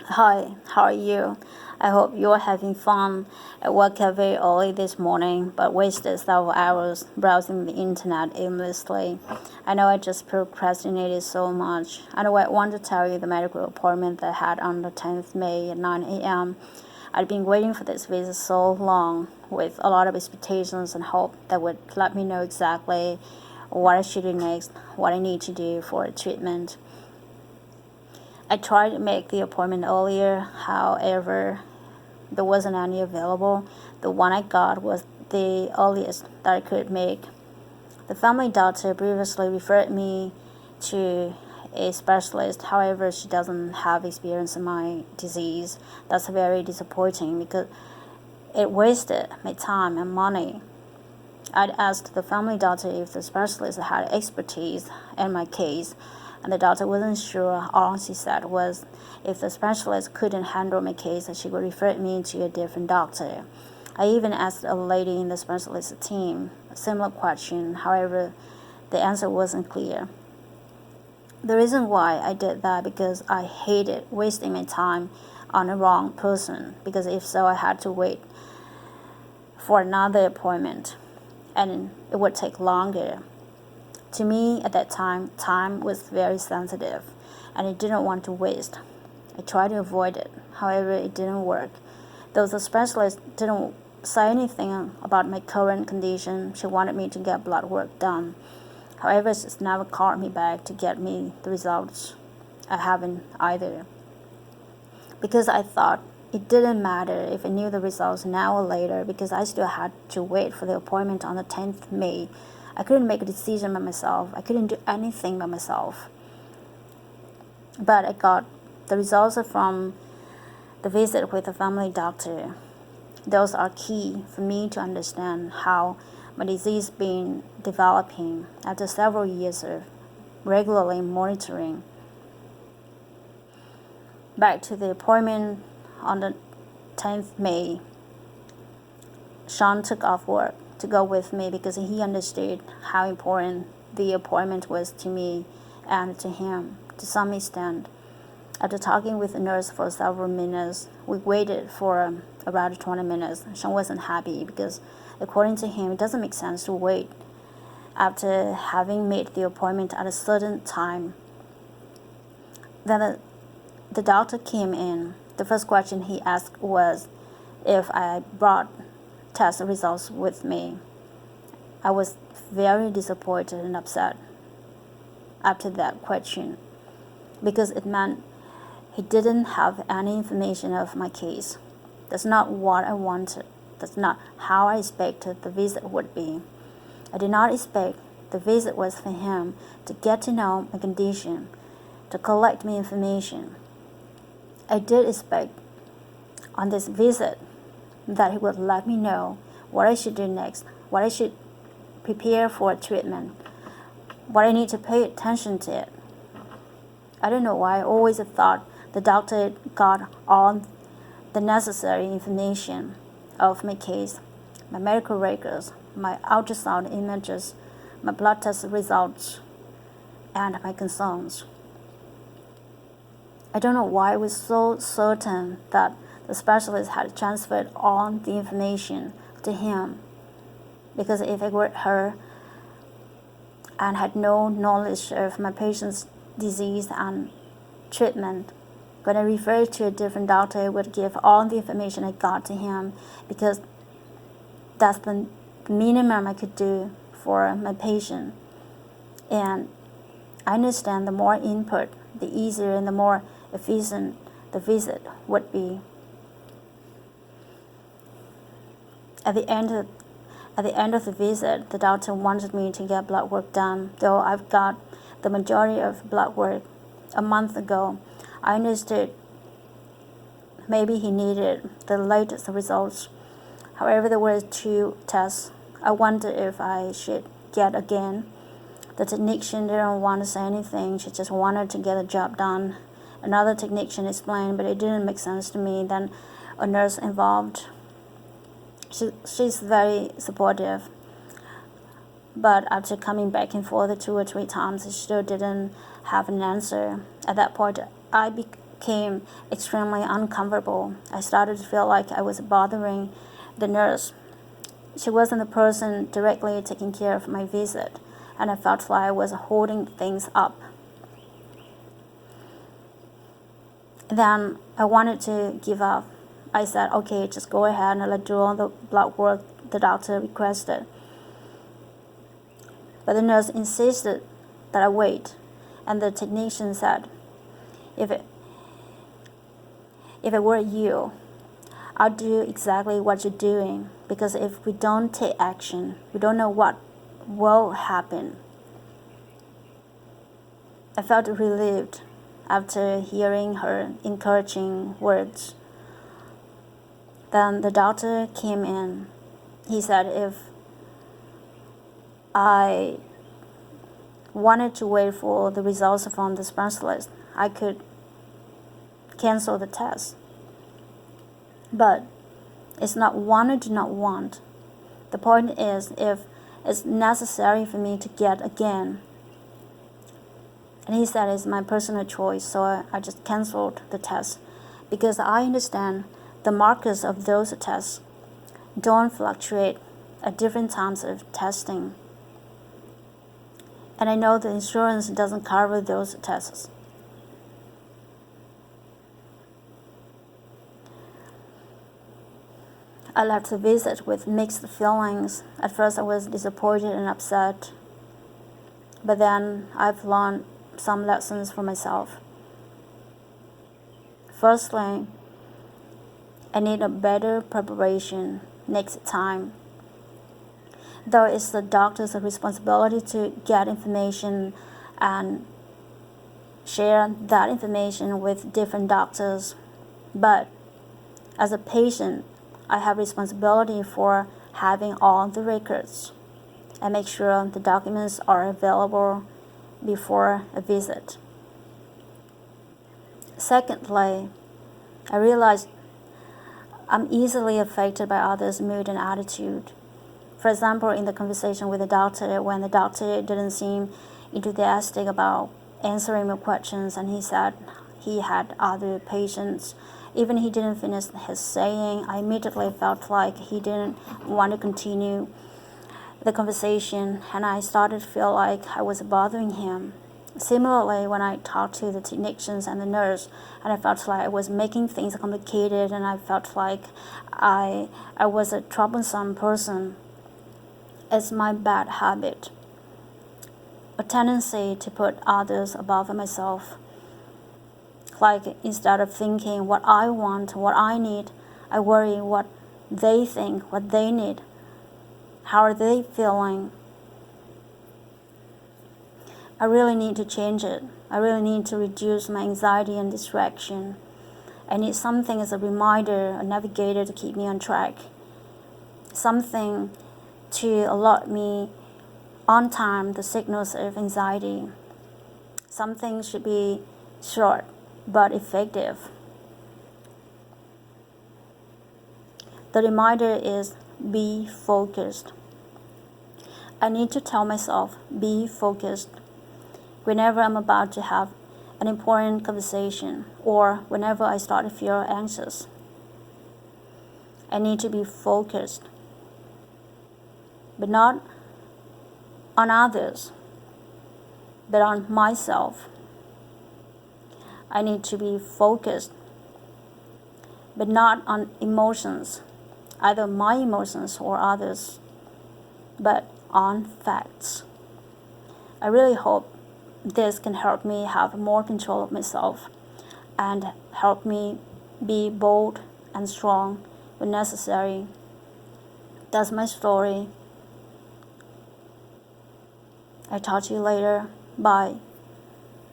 Hi, how are you? I hope you're having fun. I woke up very early this morning, but wasted several hours browsing the internet aimlessly. I know I just procrastinated so much. Anyway, I want to tell you the medical appointment that I had on the 10th May at 9 a.m. I'd been waiting for this visit so long, with a lot of expectations and hope that would let me know exactly what I should do next, what I need to do for treatment. I tried to make the appointment earlier, however, there wasn't any available. The one I got was the earliest that I could make. The family doctor previously referred me to a specialist, however, she doesn't have experience in my disease. That's very disappointing because it wasted my time and money. I'd asked the family doctor if the specialist had expertise in my case, and the doctor wasn't sure. All she said was if the specialist couldn't handle my case, she would refer me to a different doctor. I even asked a lady in the specialist team a similar question, however, the answer wasn't clear. The reason why I did that because I hated wasting my time on the wrong person, because if so, I had to wait for another appointment and it would take longer. To me, at that time was very sensitive, and I didn't want to waste. I tried to avoid it, however, it didn't work. Though the specialist didn't say anything about my current condition, she wanted me to get blood work done. However, she's never called me back to get me the results. I haven't either. Because I thought it didn't matter if I knew the results now or later, because I still had to wait for the appointment on the 10th May. I couldn't make a decision by myself. I couldn't do anything by myself. But I got the results from the visit with the family doctor. Those are key for me to understand how my disease been developing after several years of regularly monitoring. Back to the appointment on the 10th May, Sean took off work to go with me because he understood how important the appointment was to me and to him to some extent. After talking with the nurse for several minutes, we waited for around 20 minutes. Sean wasn't happy because, according to him, it doesn't make sense to wait after having made the appointment at a certain time. Then the doctor came in. The first question he asked was if I brought test results with me. I was very disappointed and upset after that question because it meant he didn't have any information of my case. That's not what I wanted. That's not how I expected the visit would be. I did not expect the visit was for him to get to know my condition, to collect my information. I did expect on this visit that he would let me know what I should do next, what I should prepare for treatment, what I need to pay attention to it. I don't know why I always thought the doctor got all the necessary information of my case, my medical records, my ultrasound images, my blood test results, and my concerns. I don't know why I was so certain that the specialist had transferred all the information to him, because if I were her and had no knowledge of my patient's disease and treatment, when I referred to a different doctor, I would give all the information I got to him, because that's the minimum I could do for my patient. And I understand the more input, the easier and the more efficient the visit would be. At the end of the visit, the doctor wanted me to get blood work done, though I've got the majority of blood work a month ago. I understood maybe he needed the latest results. However, there were 2 tests. I wondered if I should get again. The technician didn't want to say anything. She just wanted to get the job done. Another technician explained, but it didn't make sense to me. Then a nurse involved. She's very supportive. But after coming back and forth 2 or 3 times, she still didn't have an answer. At that point, I became extremely uncomfortable. I started to feel like I was bothering the nurse. She wasn't the person directly taking care of my visit, and I felt like I was holding things up. Then I wanted to give up. I said, okay, just go ahead and let's do all the blood work the doctor requested. But the nurse insisted that I wait, and the technician said, if it were you, I'll do exactly what you're doing, because if we don't take action, we don't know what will happen. I felt relieved after hearing her encouraging words. Then the doctor came in. He said if I wanted to wait for the results from the specialist, I could cancel the test. But it's not want or do not want. The point is, if it's necessary for me to get again. And he said it's my personal choice, so I just canceled the test, because I understand the markers of those tests don't fluctuate at different times of testing. And I know the insurance doesn't cover those tests. I left the visit with mixed feelings. At first I was disappointed and upset, but then I've learned some lessons for myself. Firstly, I need a better preparation next time. Though it's the doctor's responsibility to get information and share that information with different doctors, but as a patient, I have responsibility for having all the records and make sure the documents are available before a visit. Secondly, I realized I'm easily affected by others' mood and attitude. For example, in the conversation with the doctor, when the doctor didn't seem enthusiastic about answering my questions, and he said he had other patients, even he didn't finish his saying, I immediately felt like he didn't want to continue the conversation, and I started to feel like I was bothering him. Similarly, when I talked to the technicians and the nurse, and I felt like I was making things complicated, and I felt like I was a troublesome person. It's my bad habit, a tendency to put others above myself. Like, instead of thinking what I want, what I need, I worry what they think, what they need, how are they feeling. I really need to change it. I really need to reduce my anxiety and distraction. I need something as a reminder, a navigator to keep me on track. Something to alert me on time the signals of anxiety. Something should be short but effective. The reminder is be focused. I need to tell myself, be focused, whenever I'm about to have an important conversation or whenever I start to feel anxious. I need to be focused, but not on others, but on myself. I need to be focused, but not on emotions, either my emotions or others, but on facts. I really hope this can help me have more control of myself and help me be bold and strong when necessary. That's my story. I'll talk to you later. Bye.